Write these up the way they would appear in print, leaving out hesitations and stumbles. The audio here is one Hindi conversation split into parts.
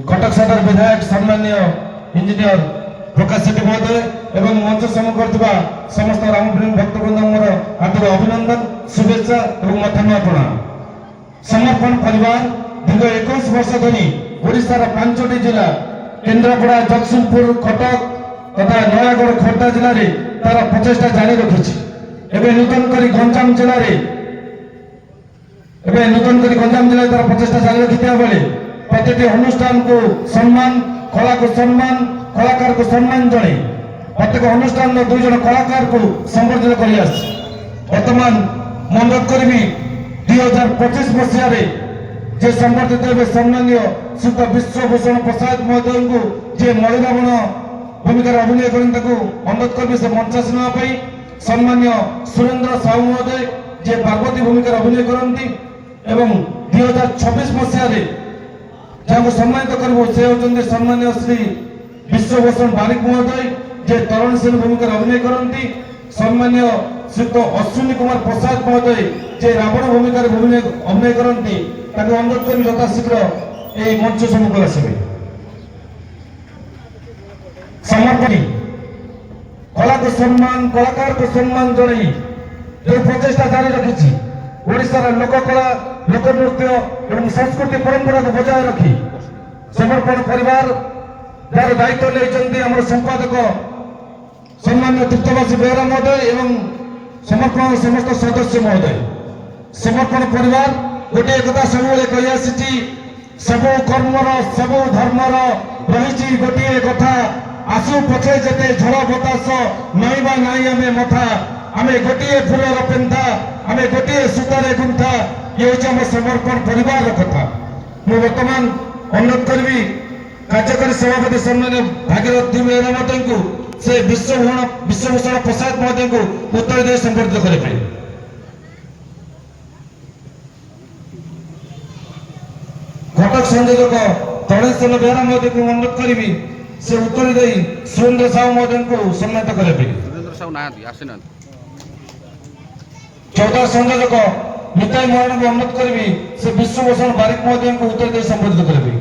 कटक सदर विधायक सम्मान्य इंजीनियर प्रकाश सेठी महोदय एवं मंच सम्मुख समस्त रामप्रेमी भक्तवृंद मोर हार्दिक अभिनंदन शुभेच्छा और मथानुआ प्रणाम। समर्पण परिवार दीर्घ 21 वर्ष धरी ओडिशार 5टी जिला केन्द्रापड़ा जगतसिंहपुर कटक तथा नयागढ़ खोर्धा जिले में तार प्रचेषा जारी रखी। नूतन करी गंजाम जिले में तार प्रचेषा जारी रखी बेले प्रति अनुष्ठान को सम्मान कला को सम्मान कलाकार को सम्मान जड़े प्रत्येक अनुष्ठान में 2 जन कलाकार को संबर्धित कर बर्तमान मन करी 2025 मसीह जे संबर्धित हे सम्मान्य श्री विश्वभूषण प्रसाद महोदय को जे मणिरावण भूमिकार अभिनय करें अनुरोध करी से मंचासन सम्मान्य सुरेंद्र साहू महोदय जे पार्वती भूमिकार अभिनय करती 2026 मसीह जहाँ सम्मानित करूँ से होती सम्मान्य श्री विश्वभूषण बारिक महोदय जे तरण सेन भूमिकार अभिनय करती सम्मान्य श्री अश्विनी कुमार प्रसाद महोदय जे रावण भूमिकार अभिनय करती अनुरोध कर यथाशीघ्र ये मंच सम्मुख आसवे। समर्पणी कला को सम्मान कलाकार को सम्मान जन जो प्रचेषा जारी रखी ओडिशार लोककला लोकनृत्य और संस्कृति परंपरा को बजाय रखी समर्पण परिवार जार दायित्व लेते आम संपादक सम्मान्य तीर्थवासी बेहरा महोदय एवं समर्पण समस्त सदस्य महोदय समर्पण परिवार गोटे कथा सब कही आसी सबु कर्मर सबु धर्मर रही गोटे कथा आसु पछे जेते झड़ बतास नईबा नाई आमे मथा आमे गोटे फूलर पेंथा आमे गोटे सूतारे गुंथा ये हूँ समर्पण परिवार कथा। मु वर्तमान अनुरोध करी कार्यकारी सभापति सम्मान्य भागीरथी बेहरा महोदय को से विश्वभूषण प्रसाद महोदय को उत्तर दे संबर्धित करें। कटक संयोजक तरणेश्वर बेहरा महोदय को अनुरोध करी से उत्तर दे सुरेंद्र साहू महोदय को सम्मानित करें। चौथा संयोजक निताई मोहन को अनुरोध करी से विश्वभूषण बारिक महोदय को उत्तर दे संबोधित करें।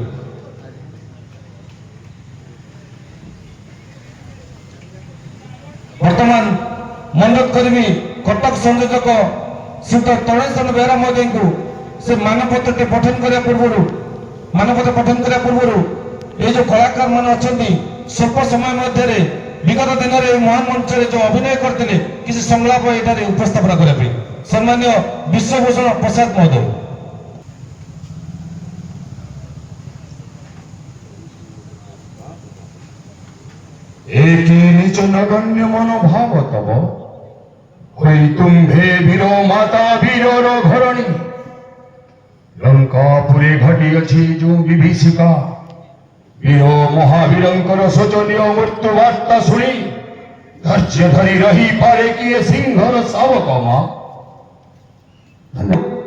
वर्तमान अनुरोध करी कटक संयोजक श्री तरणेश्वर बेहरा महोदय को से मानपत्र पठन करने पूर्व ये जो कलाकार मान अच्छा स्वल्प समय मध्य विगत दिन में महान मंच जो अभिनय करते किसी संलाप ये उपस्थापन करने सम्मान्य विश्वभूषण प्रसाद महोदय। एक निज नगण्य मनोभाव तब होई तुम्भे वीर माता वीरर घरणी लंकापुरे घटी अच्छी जो विभीषिका वीर महावीरंकर शोचनीय मृत्यु वार्ता शुणी धैर्य धरी रही पारे किए सिंहर शावक मां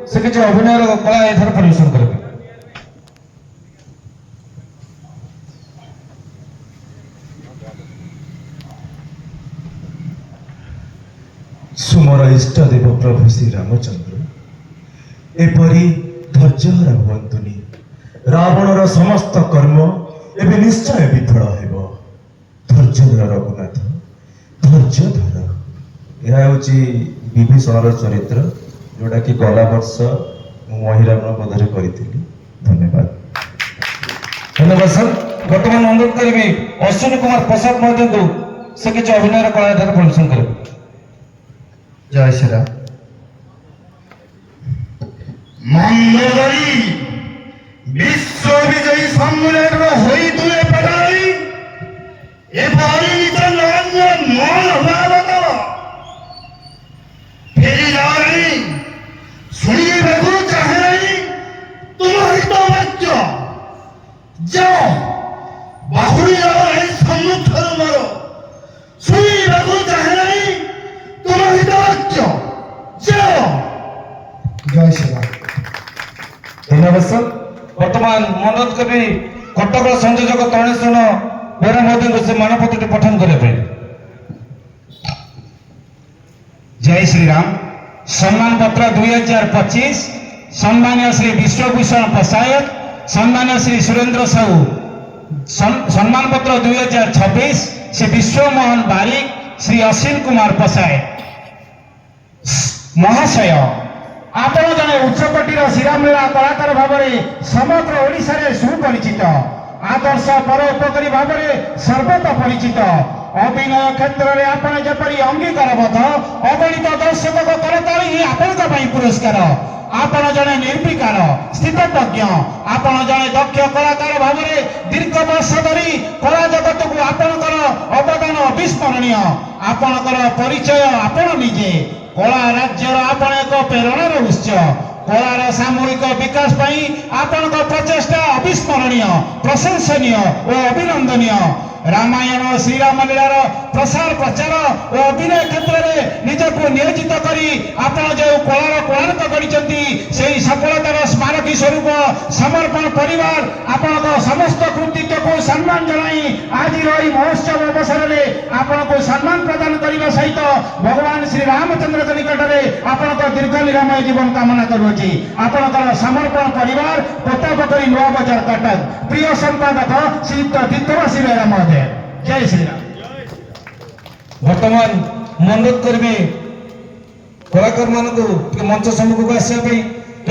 से किसी अभिनय कला एथर परिवेशन करेंगे। सुमर इष्ट देव प्रभु श्री रामचंद्र एपरी धैर्यहरा हुंतुनि रावणर समस्त कर्म एबे निश्चय विफल हेब धैर्य धर रघुनाथ धैर्य धर। यह हूँ विभीषणर चरित्र जोटा कि गला वर्ष महिरावण बधरे करी। धन्यवाद धन्यवाद सर। वर्तमान अनुरोध करी अश्विनी कुमार प्रसाद महोदय को से किसी अभिनय कला एथर परिवेशन करेंगे। जय श्री राम। मंगलरी विश्व विजयी सम्राट होई तुले पगाई ए बारी निज नरन्य मन भावत फेरी जाई सुनी बेगु चाहे नहीं तुम हित वाक्य जाओ बाहुरी जाओ है सम्मुखर मारो सुनी बेगु चाहे नहीं तुम हित वाक्य जाओ। जय श्री राम। धन्यवाद सर। वर्तमान अनुरोध करी कटक संयोजक तरणेश्वर बेहरा महोदय को से मानपत्र पठन करने। जय श्री राम। सम्मान पत्र 2025 सम्मान्य श्री विश्वभूषण प्रसाद सम्मान्य श्री सुरेंद्र साहू সম্মান পত্র 2026 শ্রী বিশ্বমোহন বারিক শ্রী অশ্বিন কুমার পসায় মহাশয় ଆପଣ ଜଣେ ଉଚ୍ଚକୋଟୀର ଶିରାମେଳା କଳାକାର ଭାବରେ ସମଗ୍ର ଓଡ଼ିଶାରେ ସୁପରିଚିତ ଆଦର୍ଶ ପରୋପକାରୀ ଭାବରେ ସର୍ବତ ପରିଚିତ ଅଭିନୟ କ୍ଷେତ୍ରରେ ଆପଣ ଯେପରି ଅଙ୍ଗୀକାରବଦ୍ଧ ଅଗଣିତ ଦର୍ଶକଙ୍କ କରତାଳି ହିଁ ଆପଣଙ୍କ ପାଇଁ ପୁରସ୍କାର ଆପଣ ଜଣେ ନିର୍ବିକାର ସ୍ଥିତପ୍ରଜ୍ଞ ଆପଣ ଜଣେ ଦକ୍ଷ କଳାକାର ଭାବରେ ଦୀର୍ଘ ବର୍ଷ ଧରି କଳା ଜଗତକୁ ଆପଣଙ୍କର ଅବଦାନ ଅବିସ୍ମରଣୀୟ ଆପଣଙ୍କର ପରିଚୟ ଆପଣ ନିଜେ କଳା ରାଜ୍ୟର ଆପଣ ଏକ ପ୍ରେରଣାର ଉତ୍ସ କଳାର ସାମୂହିକ ବିକାଶ ପାଇଁ ଆପଣଙ୍କ ପ୍ରଚେଷ୍ଟା ଅବିସ୍ମରଣୀୟ ପ୍ରଶଂସନୀୟ ଓ ଅଭିନନ୍ଦନୀୟ ରାମାୟଣ ଶ୍ରୀରାମ ଲୀଳାର ପ୍ରସାର ପ୍ରଚାର ଓ ଅଭିନୟ କ୍ଷେତ୍ରରେ ନିଜକୁ ନିୟୋଜିତ କରି ଆପଣ ଯେଉଁ କଳାର କୋଣାର୍କ ଗଢ଼ିଛନ୍ତି ସେହି ସଫଳତାର ସ୍ମାରକୀ ସ୍ୱରୂପ ସମର୍ପଣ ପରିବାର ଆପଣଙ୍କ ସମସ୍ତ କୃତିତ୍ୱକୁ ସମ୍ମାନ ଜଣାଇ ଆଜିର ଏହି ମହୋତ୍ସବ ଅବସରରେ ଆପଣଙ୍କୁ ସମ୍ମାନ ପ୍ରଦାନ କରିବା ସହିତ ଭଗବାନ ଶ୍ରୀରାମଚନ୍ଦ୍ରଙ୍କ ନିକଟରେ ଆପଣଙ୍କ ଦୀର୍ଘ ନିରାମୟ ଜୀବନ କାମନା କରୁଅଛି ଆପଣଙ୍କର ସମର୍ପଣ ପରିବାର ପ୍ରତାପକରୀ ନୂଆ ବଜାର କଟକ ପ୍ରିୟ ସମ୍ପାଦକ ଶ୍ରୀଯୁକ୍ତ ତୀର୍ଥବାସୀ ବେହେରା ମହୋଦୟ ଜୟ ଶ୍ରୀରାମ। ବର୍ତ୍ତମାନ ମୁଁ ଅନୁରୋଧ କରିବି କଳାକାର ମାନଙ୍କୁ ଟିକେ ମଞ୍ଚ ସମ୍ମୁଖକୁ ଆସିବା ପାଇଁ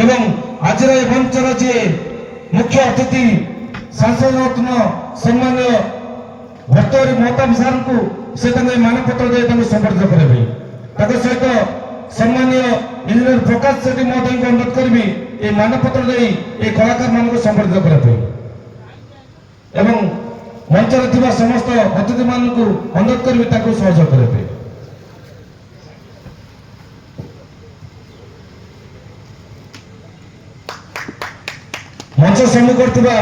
ଏବଂ ଆଜିର ଏହି ମଞ୍ଚର ଯିଏ ମୁଖ୍ୟ ଅତିଥି ସାଂସଦ ରତ୍ନ ସମ୍ମାନୀୟ ଭର୍ତ୍ତରୀ ମହତାବ ସାର୍ଙ୍କୁ ସେ ତାଙ୍କ ମାନପତ୍ର ଦେଇ ତାଙ୍କୁ ସମ୍ବର୍ଦ୍ଧିତ କରିବା ପାଇଁ ତାଙ୍କ ସହିତ ସମ୍ମାନୀୟ ଇଞ୍ଜିନିୟର ପ୍ରକାଶ ସେଠୀ ମହୋଦୟଙ୍କୁ ଅନୁରୋଧ କରିବି এই ମାନପତ୍ର ଦେଇ এই କଳାକାର ମାନଙ୍କୁ ସମ୍ବର୍ଦ୍ଧିତ କରିବା ପାଇଁ ଏବଂ ମଞ୍ଚରେ ଥିବା ସମସ୍ତ ଅତିଥି ମାନଙ୍କୁ ଅନୁରୋଧ କରିବି ତାଙ୍କୁ ସହଯୋଗ କରିବା ପାଇଁ। ମଞ୍ଚ ସମ୍ମୁଖରେ ଥିବା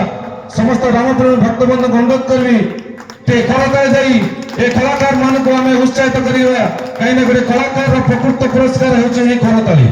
ସମସ୍ତ ରାମପ୍ରେମୀ ଭକ୍ତବନ୍ଧୁଙ୍କୁ ଅନୁରୋଧ କରିବି ଯେ କଳାକାର ଦେଇ ଏ କଳାକାର ମାନଙ୍କୁ ଆମେ ଉତ୍ସାହିତ କରିବା କାହିଁକି ନା ଗୋଟେ କଳାକାରର ପ୍ରକୃତ ପୁରସ୍କାର ହେଉଛି ଏହି କରତାଳି।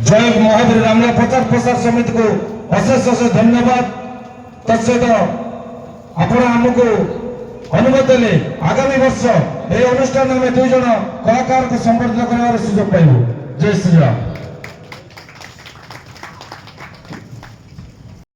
जय महावीर रामला प्रचार प्रसार समिति को अशेष अशेष धन्यवाद तत्सहित आपण आमको अनुमति देले आगामी वर्ष ये अनुष्ठान में 2 जन कलाकार को संबर्धित करार सुजोग पाइबू। जय श्री राम।